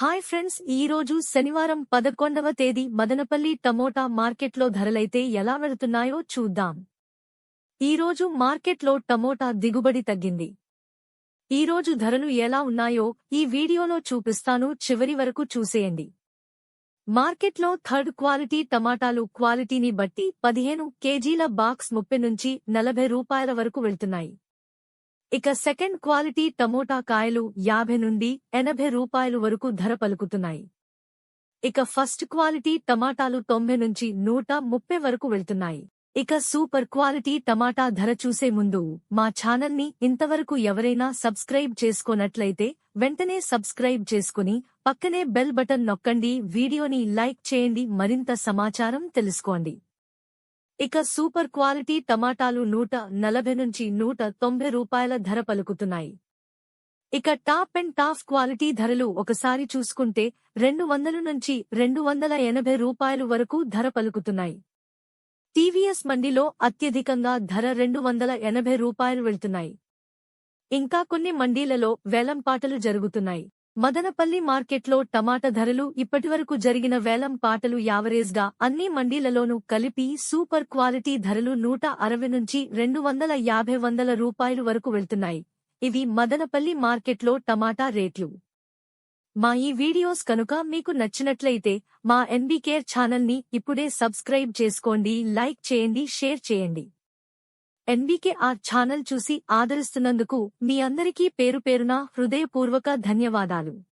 Hi friends, ఈ రోజు శనివారం 11వ తేదీ మదనపల్లి టమోటా మార్కెట్లో ధరలైతే ఎలా వెళుతున్నాయో చూద్దాం. ఈ రోజు మార్కెట్లో టమోటా దిగుబడి తగ్గింది. ఈ రోజు ధరలు ఎలా ఉన్నాయో ఈ వీడియోలో చూపిస్తాను, చివరి వరకు చూసేయండి. మార్కెట్లో థర్డ్ క్వాలిటీ టమాటాలు క్వాలిటీని బట్టి 15 కేజీల బాక్స్ 30 నుంచి 40 రూపాయల వరకు వెళ్తున్నాయి. ఇక సెకండ్ క్వాలిటీ టమోటా కాయలు 50 నుండి 80 రూపాయలు వరకు ధర పలుకుతున్నాయి. ఇక ఫస్ట్ క్వాలిటీ టమాటాలు 90 నుంచి 130 వరకు వెళ్తున్నాయి. ఇక సూపర్ క్వాలిటీ టమాటా ధర చూసే ముందు మా ఛానల్ని ఇంతవరకు ఎవరైనా సబ్స్క్రైబ్ చేసుకోనట్లయితే వెంటనే సబ్స్క్రైబ్ చేసుకుని పక్కనే బెల్ బటన్ నొక్కండి. వీడియోని లైక్ చేయండి, మరింత సమాచారం తెలుసుకోండి. ఇక సూపర్ క్వాలిటీ టమాటాలు 140 నుంచి 190 రూపాయల ధర పలుకుతున్నాయి. ఇక టాప్ అండ్ టాప్ క్వాలిటీ ధరలు ఒకసారి చూసుకుంటే 200 నుంచి 280 రూపాయలు వరకు ధర పలుకుతున్నాయి. టీవీఎస్ మండిలో అత్యధికంగా ధర 280 రూపాయలు వెళ్తున్నాయి. ఇంకా కొన్ని మండీలలో వేలంపాటలు జరుగుతున్నాయి. మదనపల్లి మార్కెట్లో టమాటా ధరలు ఇప్పటివరకు జరిగిన వేలం పాటలు యావరేజ్గా అన్ని మండీలలోనూ కలిపి సూపర్ క్వాలిటీ ధరలు 160 నుంచి 250 రూపాయలు వరకు వెళ్తున్నాయి. ఇవి మదనపల్లి మార్కెట్లో టమాటా రేట్లు. మా ఈ వీడియోస్ కనుక మీకు నచ్చినట్లయితే మా ఎన్బీకేర్ ఛానల్ని ఇప్పుడే సబ్స్క్రైబ్ చేసుకోండి, లైక్ చేయండి, షేర్ చేయండి. ఎన్బీకేఆర్ ఛానల్ చూసి ఆదరిస్తున్నందుకు మీ అందరికీ పేరుపేరున హృదయపూర్వక ధన్యవాదాలు.